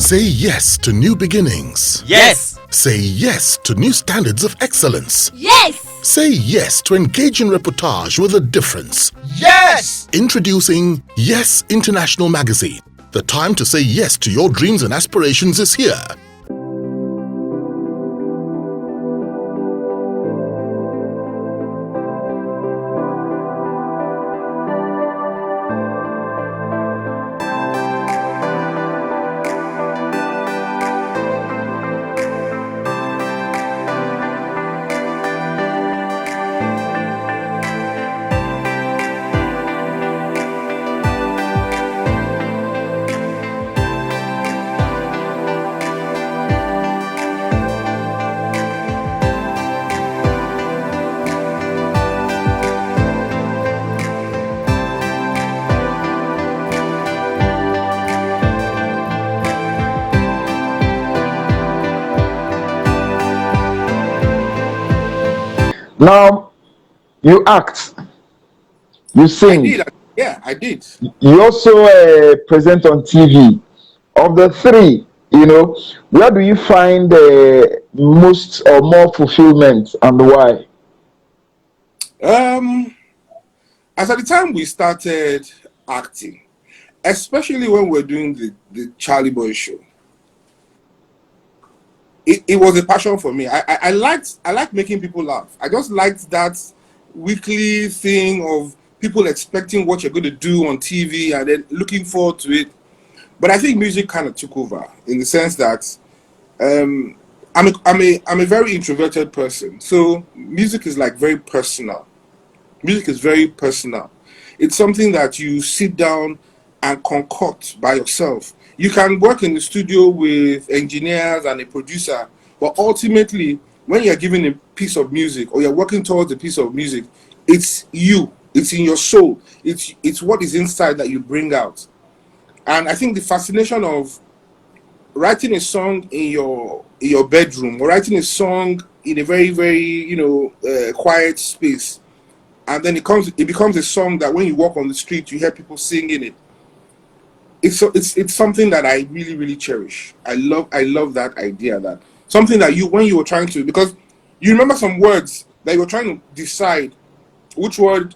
Say yes to new beginnings. Yes. Say yes to new standards of excellence. Yes. Say yes to engaging reportage with a difference. Yes. Introducing Yes International Magazine. The time to say yes to your dreams and aspirations is here. Now, you act, you sing. I did. Yeah, I did. You also present on TV. Of the three, where do you find most or more fulfillment and why? As at the time we started acting, especially when we're doing the Charlie Boy show, it was a passion for me. I liked making people laugh. I just liked that weekly thing of people expecting what you're going to do on TV and then looking forward to it. But I think music kind of took over in the sense that I'm a very introverted person. So music is like very personal. Music is very personal. It's something that you sit down and concoct by yourself. You can work in the studio with engineers and a producer, but ultimately, when you're given a piece of music or you're working towards a piece of music, it's you. It's in your soul. It's what is inside that you bring out. And I think the fascination of writing a song in your bedroom or writing a song in a very, very quiet space, and then it becomes a song that when you walk on the street you hear people singing it. It's something that I really, really cherish. I love that idea, that something that when you were trying to, because you remember some words that you were trying to decide which word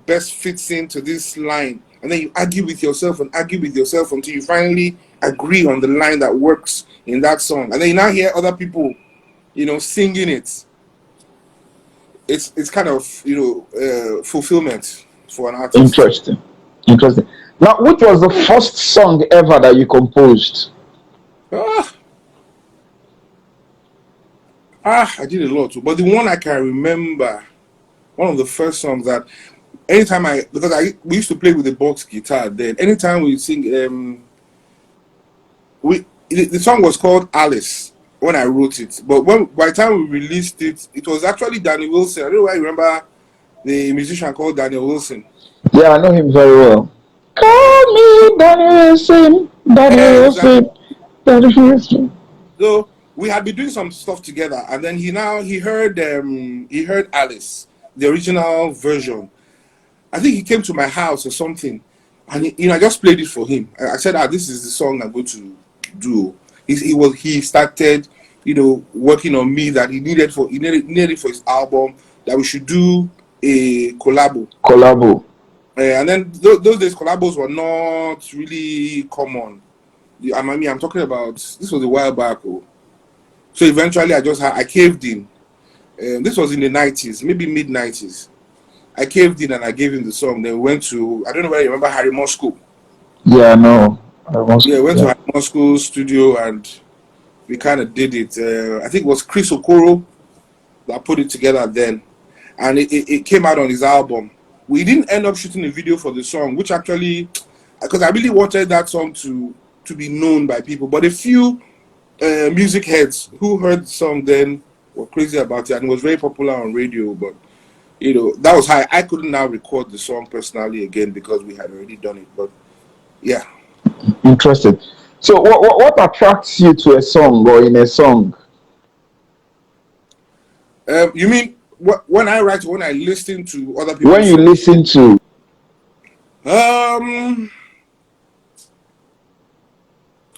best fits into this line, and then you argue with yourself until you finally agree on the line that works in that song, and then you now hear other people singing it. It's kind of fulfillment for an artist. Interesting. Now, which was the first song ever that you composed? I did a lot too, but the one I can remember, one of the first songs that anytime we used to play with the box guitar then, anytime we sing, the song was called Alice when I wrote it, but by the time we released it, it was actually Danny Wilson. I don't know why you remember the musician called Daniel Wilson. Yeah, I know him very well. Call me Danny Wilson, Danny Wilson. So we had been doing some stuff together, and then he heard Alice, the original version. I think he came to my house or something, and I just played it for him. I said, this is the song I'm going to do. He started working on me that he needed for his album, that we should do a collabo. And then those days collabos were not really common. I'm talking about, this was a while back. So eventually I caved in. This was in the 90s, maybe mid-90s. I caved in and I gave him the song. Then we went to, I don't know whether you remember Harry Moscow. Yeah, no. We went to Harry Moscow studio and we kind of did it. I think it was Chris Okoro that put it together then. And it came out on his album. We didn't end up shooting a video for the song, which actually, because I really wanted that song to be known by people. But a few music heads who heard the song then were crazy about it, and it was very popular on radio. But that was how I couldn't now record the song personally again because we had already done it. But yeah, interesting. So what attracts you to a song or in a song? You mean when I listen to other people? When you listen to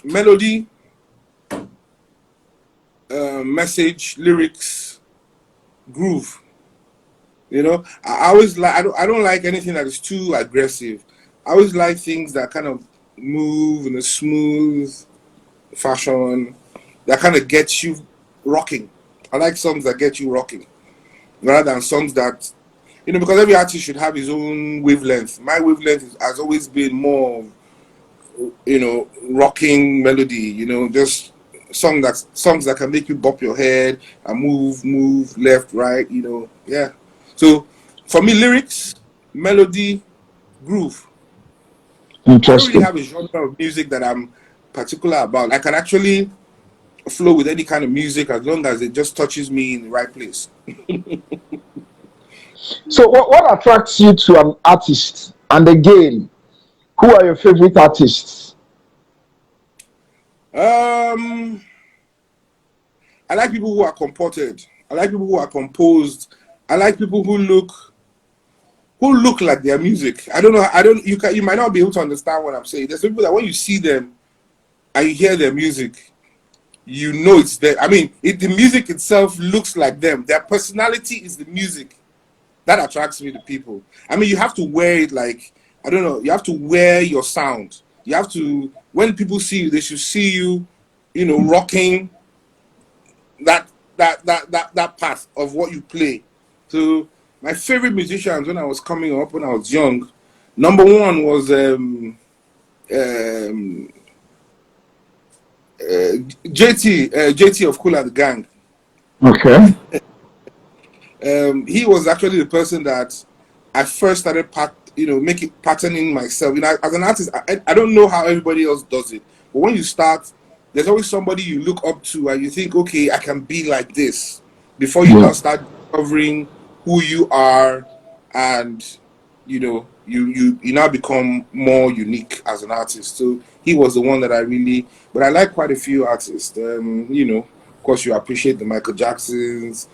melody, message, lyrics, groove. You know, I always like. I don't like anything that is too aggressive. I always like things that kind of move in a smooth fashion, that kind of gets you rocking. I like songs that get you rocking rather than songs that, because every artist should have his own wavelength. My wavelength has always been more, rocking melody. Just songs that can make you bop your head and move left, right. Yeah. So for me, lyrics, melody, groove. I don't really Interesting. have a genre of music that I'm particular about. I can actually flow with any kind of music as long as it just touches me in the right place. So, what attracts you to an artist? And again, who are your favorite artists? Um, I like people who are comported. I like people who are composed. I like people who look like their music. I don't know. You might not be able to understand what I'm saying. There's people that when you see them and you hear their music, you know it's them. I mean, the music itself looks like them. Their personality is the music that attracts me to people. I mean, you have to wear it like, I don't know. You have to wear your sound. You have to, when people see you, they should see you, rocking that part of what you play. So my favorite musicians when I was coming up, when I was young, number one was um, JT of Cool and the Gang. Okay. He was actually the person that I first started making patterning myself. As an artist, I don't know how everybody else does it, but when you start, there's always somebody you look up to and you think, okay, I can be like this, before you Yeah. now start discovering who you are, and you now become more unique as an artist. So he was the one that I really, but I like quite a few artists. Of course, you appreciate the Michael Jacksons.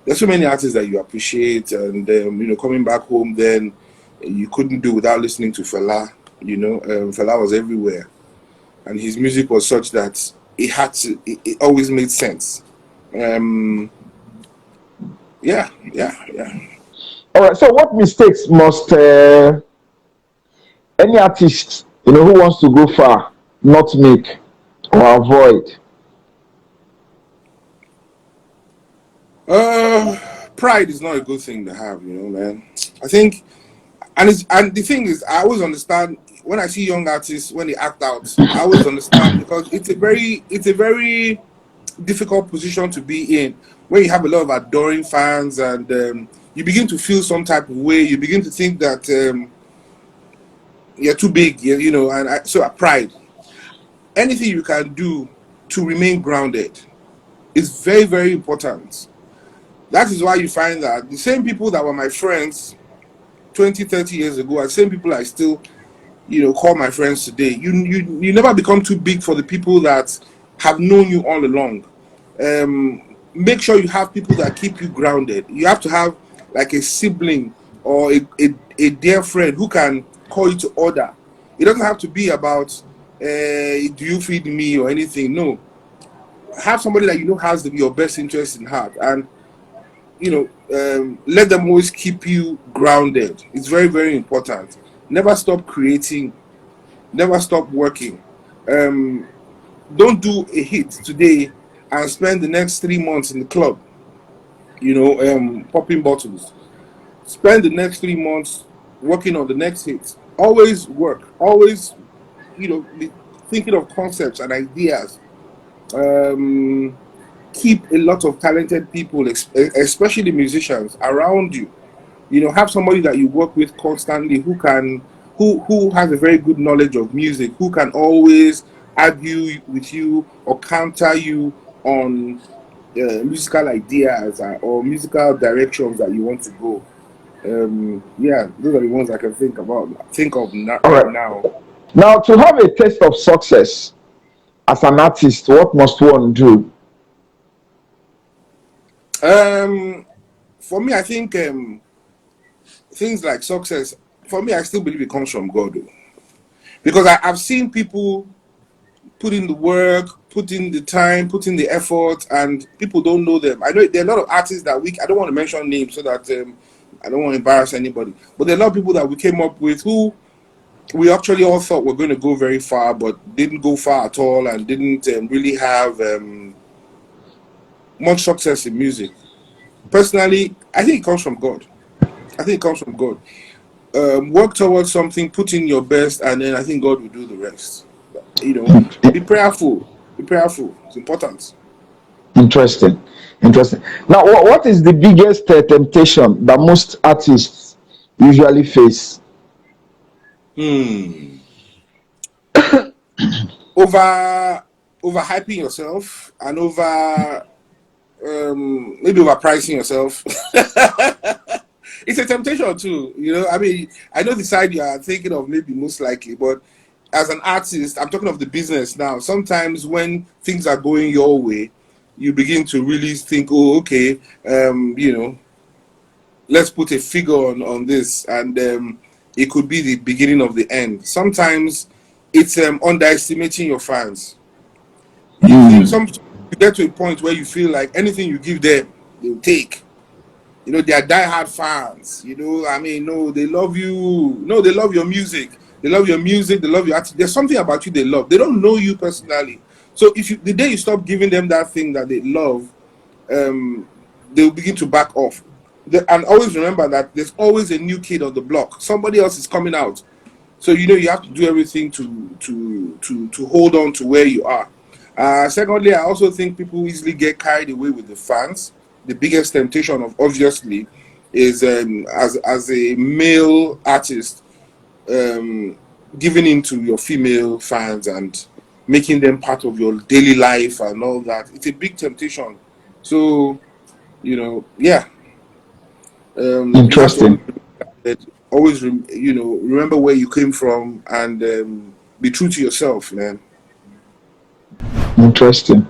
There's so many artists that you appreciate, and coming back home, then you couldn't do without listening to Fela. Fela was everywhere, and his music was such that it always made sense. Um, yeah, yeah, yeah. All right. So, what mistakes must any artist, who wants to go far, not make or avoid? Uh, Pride is not a good thing to have, man. I think, and the thing is, I always understand when I see young artists when they act out. I always understand because it's a very difficult position to be in when you have a lot of adoring fans, and you begin to feel some type of way. You begin to think that you're too big, and pride. Anything you can do to remain grounded is very, very important. That is why you find that the same people that were my friends 20, 30 years ago are the same people I still, call my friends today. You never become too big for the people that have known you all along. Make sure you have people that keep you grounded. You have to have like a sibling or a dear friend who can call you to order. It doesn't have to be about do you feed me or anything. No, have somebody that has your best interest in heart, and let them always keep you grounded. It's very, very important. Never stop creating. Never stop working. Um, don't do a hit today and spend the next 3 months in the club, popping bottles. Spend the next 3 months working on the next hit. Always work. Always, be thinking of concepts and ideas. Um, Keep a lot of talented people, especially musicians, around you. Have somebody that you work with constantly who has a very good knowledge of music, who can always argue with you or counter you on musical ideas or musical directions that you want to go. Yeah, those are the ones I can think of All right right. now. Now, to have a taste of success as an artist, what must one do? um for me, I think things like success, for me, I still believe it comes from God, though. Because I've seen people put in the work, put in the time, put in the effort, and people don't know them. I know there are a lot of artists that I don't want to mention names so that I don't want to embarrass anybody, but there are a lot of people that we came up with who we actually all thought were going to go very far, but didn't go far at all and didn't really have much success in music. Personally, I think it comes from God. I think it comes from God. Work towards something, put in your best, and then I think God will do the rest. You know, be prayerful. Be prayerful. It's important. Interesting. Now, what is the biggest temptation that most artists usually face? Overhyping yourself and maybe overpricing yourself. It's a temptation too, you know. I mean, I know the side you are thinking of maybe most likely, but as an artist, I'm talking of the business now. Sometimes when things are going your way, you begin to really think, oh, okay, you know, let's put a figure on this, and it could be the beginning of the end. Sometimes it's underestimating your fans. You get to a point where you feel like anything you give them, they'll take. You know, they are diehard fans. You know, I mean, no, they love you. No, they love your music. They love your music. They love your art. There's something about you they love. They don't know you personally. So the day you stop giving them that thing that they love, they'll begin to back off. And always remember that there's always a new kid on the block. Somebody else is coming out. So you know you have to do everything to hold on to where you are. Secondly, I also think people easily get carried away with the fans. The biggest temptation of obviously is as a male artist, giving into your female fans and making them part of your daily life and all that. It's a big temptation. So, you know, yeah. Interesting. Always, you know, remember where you came from and be true to yourself, man. Interesting.